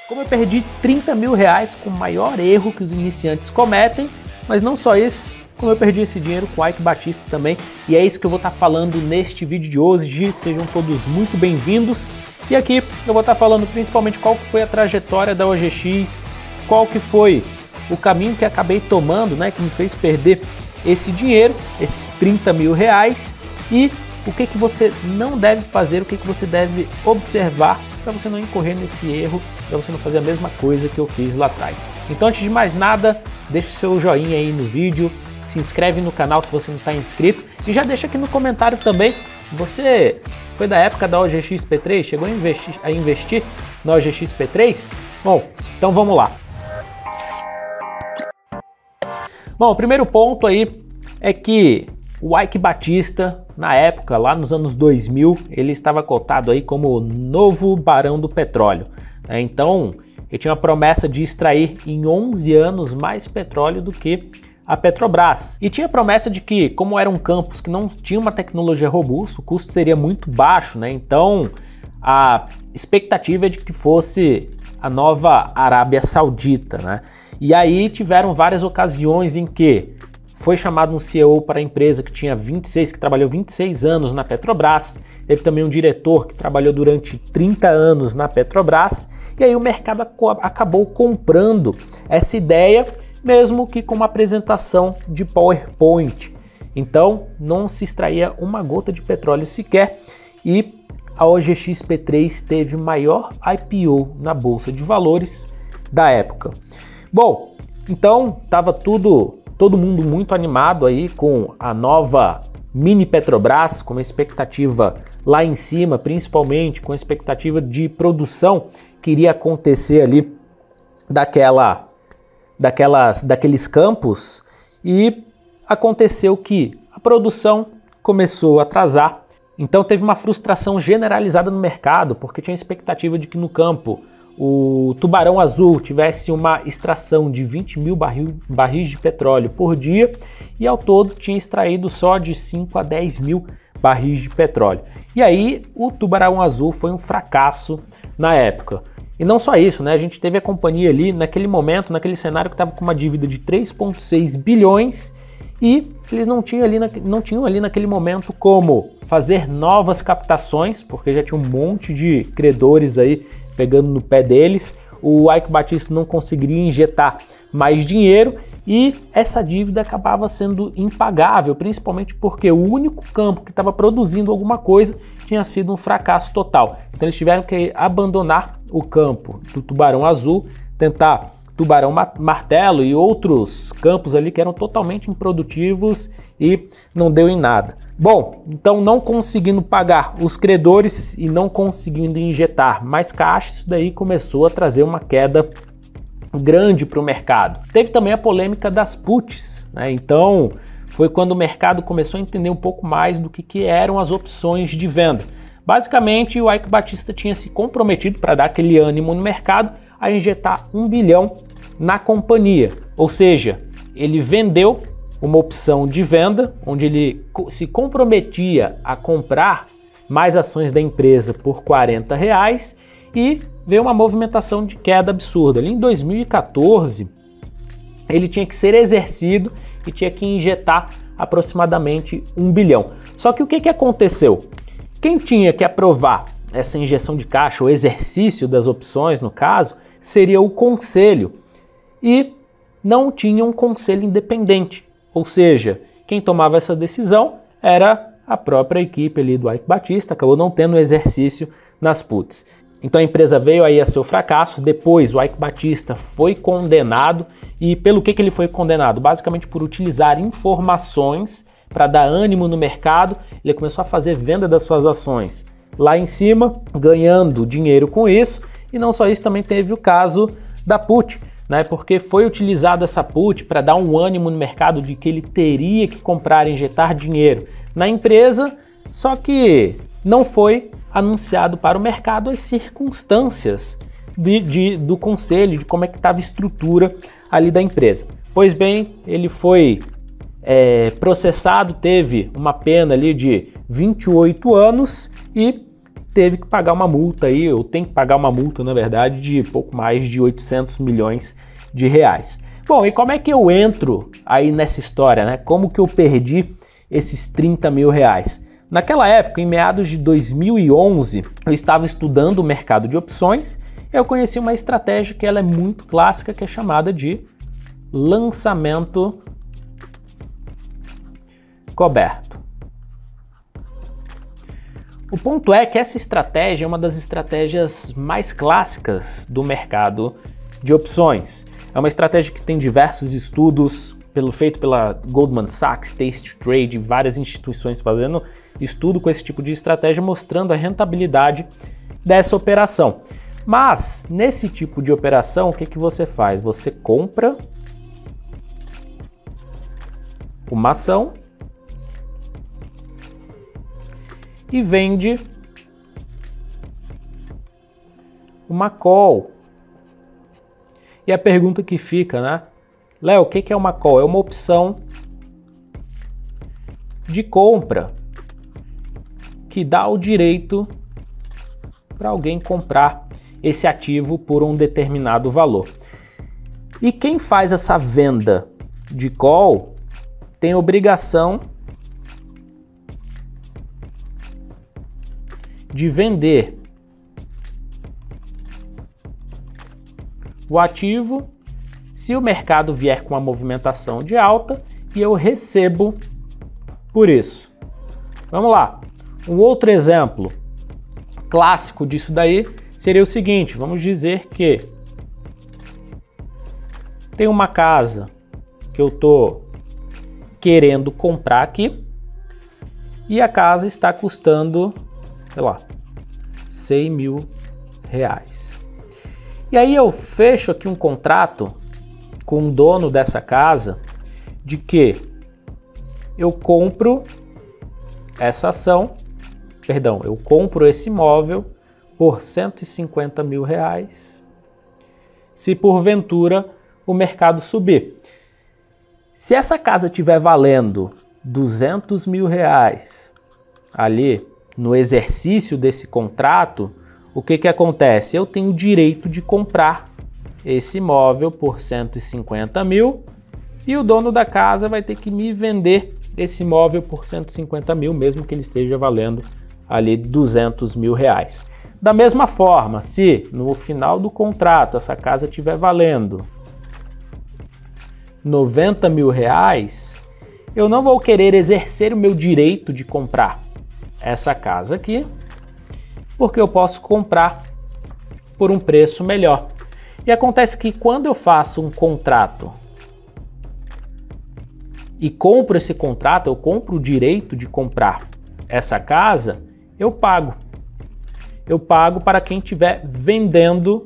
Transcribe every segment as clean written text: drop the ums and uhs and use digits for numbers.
Como eu perdi 30 mil reais com o maior erro que os iniciantes cometem, mas não só isso, como eu perdi esse dinheiro com o Ike Batista também, e é isso que eu vou estar falando neste vídeo de hoje. Sejam todos muito bem-vindos. E aqui eu vou estar falando principalmente qual que foi a trajetória da OGX, qual que foi o caminho que acabei tomando, né, que me fez perder esse dinheiro, esses 30 mil reais, e o que que você não deve fazer, o que que você deve observar para você não incorrer nesse erro, para você não fazer a mesma coisa que eu fiz lá atrás. Então, antes de mais nada, deixa o seu joinha aí no vídeo, se inscreve no canal se você não está inscrito e já deixa aqui no comentário também, você foi da época da OGX P3, chegou a investir na OGX P3? Bom, então vamos lá. Bom, o primeiro ponto aí é que o Ike Batista, na época, lá nos anos 2000, ele estava cotado aí como o novo barão do petróleo. Então, ele tinha uma promessa de extrair em 11 anos mais petróleo do que a Petrobras. E tinha a promessa de que, como eram campos que não tinham uma tecnologia robusta, o custo seria muito baixo, né? Então, a expectativa é de que fosse a nova Arábia Saudita, né? E aí tiveram várias ocasiões em que foi chamado um CEO para a empresa que trabalhou 26 anos na Petrobras, teve também um diretor que trabalhou durante 30 anos na Petrobras, e aí o mercado acabou comprando essa ideia, mesmo que com uma apresentação de PowerPoint. Então não se extraía uma gota de petróleo sequer, e a OGX P3 teve o maior IPO na Bolsa de Valores da época. Bom, então estava todo mundo muito animado aí com a nova mini Petrobras, com uma expectativa lá em cima, principalmente com a expectativa de produção que iria acontecer ali daqueles campos, e aconteceu que a produção começou a atrasar, então teve uma frustração generalizada no mercado, porque tinha a expectativa de que no campo o Tubarão Azul tivesse uma extração de 20 mil barris de petróleo por dia, e ao todo tinha extraído só de 5 a 10 mil barris de petróleo. E aí o Tubarão Azul foi um fracasso na época. E não só isso, né? A gente teve a companhia ali naquele momento, naquele cenário que estava com uma dívida de 3,6 bilhões, e eles não tinham ali naquele momento como fazer novas captações, porque já tinha um monte de credores aí pegando no pé deles. O Ike Batista não conseguiria injetar mais dinheiro e essa dívida acabava sendo impagável, principalmente porque o único campo que estava produzindo alguma coisa tinha sido um fracasso total. Então eles tiveram que abandonar o campo do Tubarão Azul, tentar Tubarão Martelo e outros campos ali que eram totalmente improdutivos, e não deu em nada. Bom, então não conseguindo pagar os credores e não conseguindo injetar mais caixa, isso daí começou a trazer uma queda grande para o mercado. Teve também a polêmica das puts, né? Então foi quando o mercado começou a entender um pouco mais do que eram as opções de venda. Basicamente, o Ike Batista tinha se comprometido, para dar aquele ânimo no mercado, a injetar 1 bilhão na companhia. Ou seja, ele vendeu uma opção de venda, onde ele se comprometia a comprar mais ações da empresa por R$40, e veio uma movimentação de queda absurda. Ali em 2014, ele tinha que ser exercido e tinha que injetar aproximadamente 1 bilhão. Só que o que aconteceu? Quem tinha que aprovar essa injeção de caixa, o exercício das opções, no caso, seria o conselho, e não tinha um conselho independente, ou seja, quem tomava essa decisão era a própria equipe ali do Ike Batista, acabou não tendo exercício nas puts. Então a empresa veio aí a seu fracasso. Depois o Ike Batista foi condenado, e pelo que ele foi condenado? Basicamente por utilizar informações para dar ânimo no mercado. Ele começou a fazer venda das suas ações lá em cima, ganhando dinheiro com isso. E não só isso, também teve o caso da put, né? Porque foi utilizada essa put para dar um ânimo no mercado de que ele teria que comprar, injetar dinheiro na empresa, só que não foi anunciado para o mercado as circunstâncias do conselho, de como é que estava a estrutura ali da empresa. Pois bem, ele foi processado, teve uma pena ali de 28 anos e teve que pagar uma multa aí, ou tem que pagar uma multa, na verdade, de pouco mais de 800 milhões de reais. Bom, e como é que eu entro aí nessa história, né? Como que eu perdi esses 30 mil reais? Naquela época, em meados de 2011, eu estava estudando o mercado de opções e eu conheci uma estratégia que ela é muito clássica, que é chamada de lançamento coberto. O ponto é que essa estratégia é uma das estratégias mais clássicas do mercado de opções. É uma estratégia que tem diversos estudos feito pela Goldman Sachs, tastytrade, várias instituições fazendo estudo com esse tipo de estratégia, mostrando a rentabilidade dessa operação. Mas, nesse tipo de operação, o que você faz? Você compra uma ação e vende uma call. E a pergunta que fica, né? Léo, o que é uma call? É uma opção de compra que dá o direito para alguém comprar esse ativo por um determinado valor. E quem faz essa venda de call tem a obrigação de vender o ativo se o mercado vier com uma movimentação de alta e eu recebo por isso. Vamos lá. Um outro exemplo clássico disso daí seria o seguinte: vamos dizer que tem uma casa que eu estou querendo comprar aqui e a casa está custando, sei lá, 100 mil reais. E aí eu fecho aqui um contrato com o dono dessa casa de que eu compro essa ação, eu compro esse imóvel por 150 mil reais, se porventura o mercado subir. Se essa casa estiver valendo 200 mil reais ali no exercício desse contrato, o que acontece? Eu tenho o direito de comprar esse imóvel por 150 mil e o dono da casa vai ter que me vender esse imóvel por 150 mil, mesmo que ele esteja valendo ali 200 mil reais. Da mesma forma, se no final do contrato essa casa estiver valendo 90 mil reais, eu não vou querer exercer o meu direito de comprar essa casa aqui, porque eu posso comprar por um preço melhor. E acontece que quando eu faço um contrato e compro esse contrato, eu compro o direito de comprar essa casa, eu pago. Eu pago para quem estiver vendendo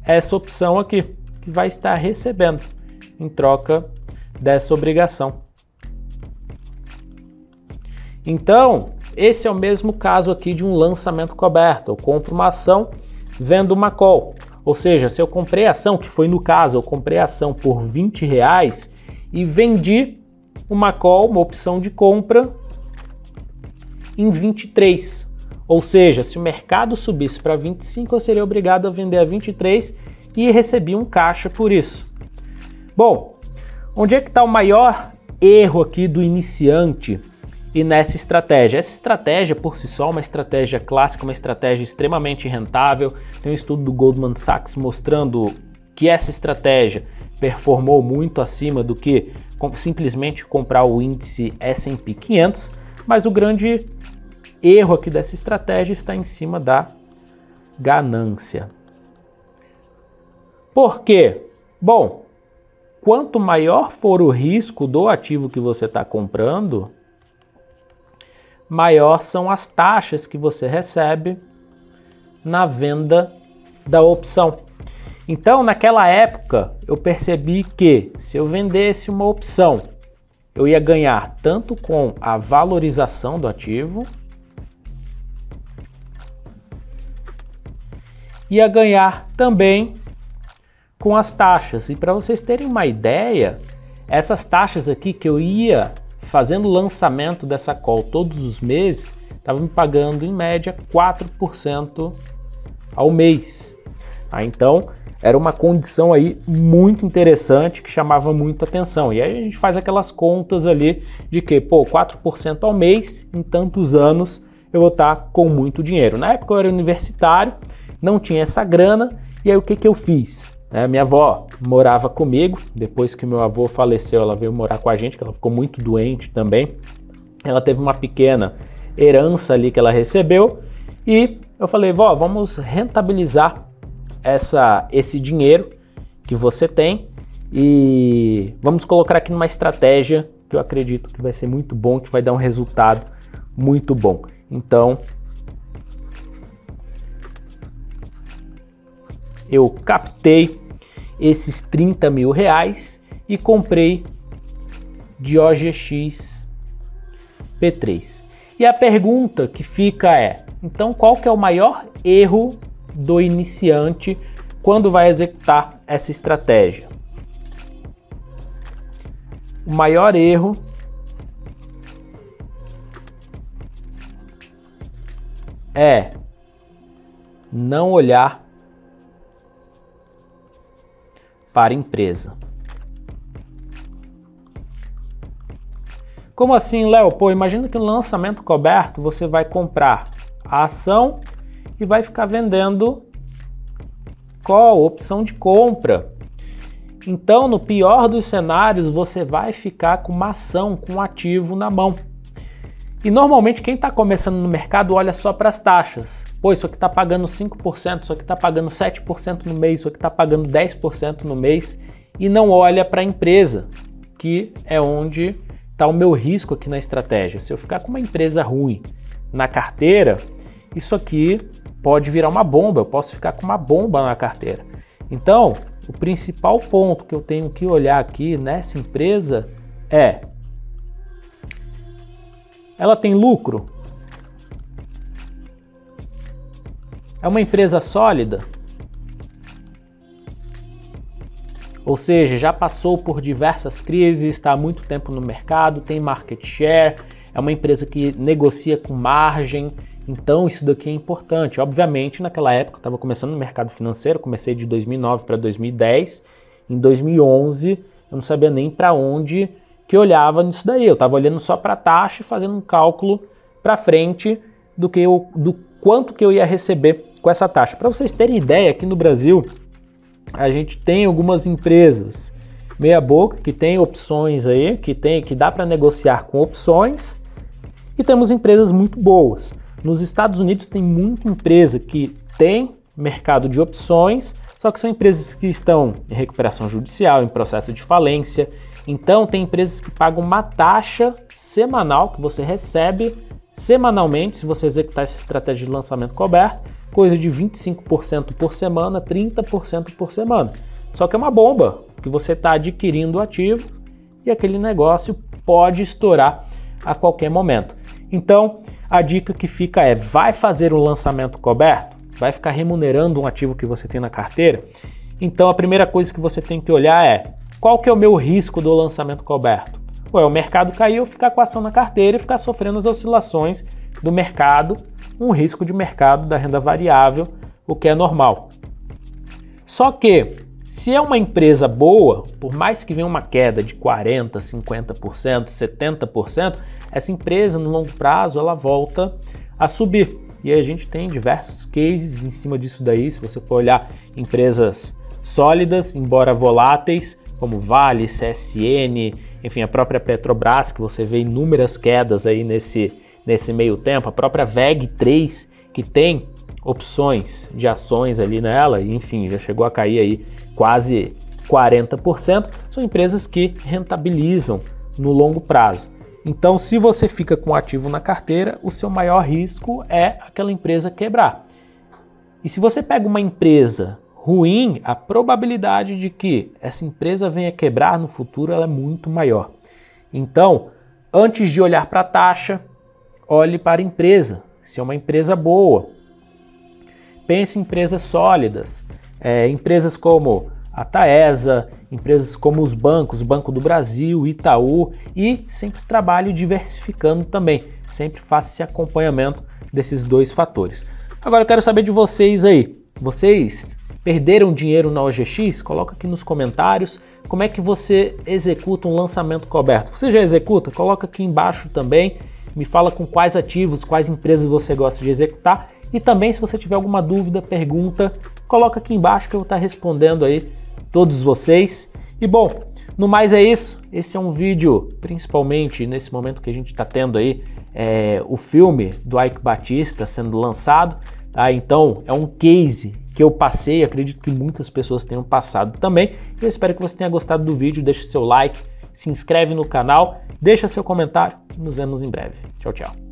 essa opção aqui, que vai estar recebendo em troca dessa obrigação. Então, esse é o mesmo caso aqui de um lançamento coberto. Eu compro uma ação, vendo uma call. Ou seja, se eu comprei a ação, que foi no caso, eu comprei a ação por 20 reais e vendi uma call, uma opção de compra, em 23. Ou seja, se o mercado subisse para 25, eu seria obrigado a vender a 23 e recebi um caixa por isso. Bom, onde é que está o maior erro aqui do iniciante e nessa estratégia? Essa estratégia por si só é uma estratégia clássica, uma estratégia extremamente rentável. Tem um estudo do Goldman Sachs mostrando que essa estratégia performou muito acima do que simplesmente comprar o índice S&P 500, mas o grande erro aqui dessa estratégia está em cima da ganância. Por quê? Bom, quanto maior for o risco do ativo que você está comprando, maior são as taxas que você recebe na venda da opção. Então, naquela época, eu percebi que se eu vendesse uma opção, eu ia ganhar tanto com a valorização do ativo, ia ganhar também com as taxas. E para vocês terem uma ideia, essas taxas aqui que eu ia fazendo o lançamento dessa call todos os meses, estava me pagando em média 4% ao mês. Então era uma condição aí muito interessante que chamava muito atenção. E aí a gente faz aquelas contas ali de que, 4% ao mês, em tantos anos eu vou estar com muito dinheiro. Na época eu era universitário, não tinha essa grana, e aí o que eu fiz? Minha avó morava comigo, depois que meu avô faleceu, ela veio morar com a gente, que ela ficou muito doente também. Ela teve uma pequena herança ali que ela recebeu, e eu falei, vó, vamos rentabilizar esse dinheiro que você tem e vamos colocar aqui numa estratégia que eu acredito que vai ser muito bom, que vai dar um resultado muito bom. Então, eu captei esses 30 mil reais e comprei de OGX P3. E a pergunta que fica é, então qual que é o maior erro do iniciante quando vai executar essa estratégia? O maior erro é não olhar para a empresa. Como assim, Léo? Imagina que no lançamento coberto você vai comprar a ação e vai ficar vendendo call, opção de compra. Então, no pior dos cenários, você vai ficar com uma ação, com um ativo na mão. E normalmente quem está começando no mercado olha só para as taxas. Isso aqui está pagando 5%, isso aqui está pagando 7% no mês, isso aqui está pagando 10% no mês, e não olha para a empresa, que é onde está o meu risco aqui na estratégia. Se eu ficar com uma empresa ruim na carteira, isso aqui pode virar uma bomba, eu posso ficar com uma bomba na carteira. Então, o principal ponto que eu tenho que olhar aqui nessa empresa é: ela tem lucro? É uma empresa sólida? Ou seja, já passou por diversas crises, está há muito tempo no mercado, tem market share, é uma empresa que negocia com margem, então isso daqui é importante. Obviamente, naquela época eu estava começando no mercado financeiro, comecei de 2009 para 2010, em 2011 eu não sabia nem para onde que eu olhava nisso daí, eu estava olhando só para a taxa e fazendo um cálculo para frente do quanto que eu ia receber com essa taxa. Para vocês terem ideia, aqui no Brasil a gente tem algumas empresas meia boca que tem opções aí, que dá para negociar com opções, e temos empresas muito boas. Nos Estados Unidos tem muita empresa que tem mercado de opções, só que são empresas que estão em recuperação judicial, em processo de falência. Então tem empresas que pagam uma taxa semanal que você recebe semanalmente se você executar essa estratégia de lançamento coberto, coisa de 25% por semana, 30% por semana. Só que é uma bomba, que você está adquirindo o ativo e aquele negócio pode estourar a qualquer momento. Então, a dica que fica é: vai fazer um lançamento coberto? Vai ficar remunerando um ativo que você tem na carteira? Então, a primeira coisa que você tem que olhar é: qual que é o meu risco do lançamento coberto? O mercado cair, eu ficar com a ação na carteira e ficar sofrendo as oscilações do mercado, um risco de mercado da renda variável, o que é normal. Só que, se é uma empresa boa, por mais que venha uma queda de 40%, 50%, 70%, essa empresa no longo prazo ela volta a subir. E aí a gente tem diversos cases em cima disso daí, se você for olhar empresas sólidas, embora voláteis, como Vale, CSN, enfim, a própria Petrobras, que você vê inúmeras quedas aí nesse meio tempo, a própria VEG3, que tem opções de ações ali nela, e enfim, já chegou a cair aí quase 40%, são empresas que rentabilizam no longo prazo. Então, se você fica com ativo na carteira, o seu maior risco é aquela empresa quebrar. E se você pega uma empresa ruim, a probabilidade de que essa empresa venha quebrar no futuro ela é muito maior. Então, antes de olhar para a taxa, olhe para a empresa, se é uma empresa boa. Pense em empresas sólidas, empresas como a Taesa, empresas como os bancos, Banco do Brasil, Itaú, e sempre trabalhe diversificando também, sempre faça esse acompanhamento desses dois fatores. Agora eu quero saber de vocês aí, vocês perderam dinheiro na OGX? Coloca aqui nos comentários como é que você executa um lançamento coberto. Você já executa? Coloca aqui embaixo também, me fala com quais ativos, quais empresas você gosta de executar, e também se você tiver alguma dúvida, pergunta, coloca aqui embaixo que eu vou estar respondendo aí todos vocês. E bom, no mais é isso, esse é um vídeo, principalmente nesse momento que a gente está tendo aí, o filme do Eike Batista sendo lançado, tá? Então é um case que eu passei, acredito que muitas pessoas tenham passado também. Eu espero que você tenha gostado do vídeo, deixe seu like, se inscreve no canal, deixa seu comentário e nos vemos em breve. Tchau, tchau.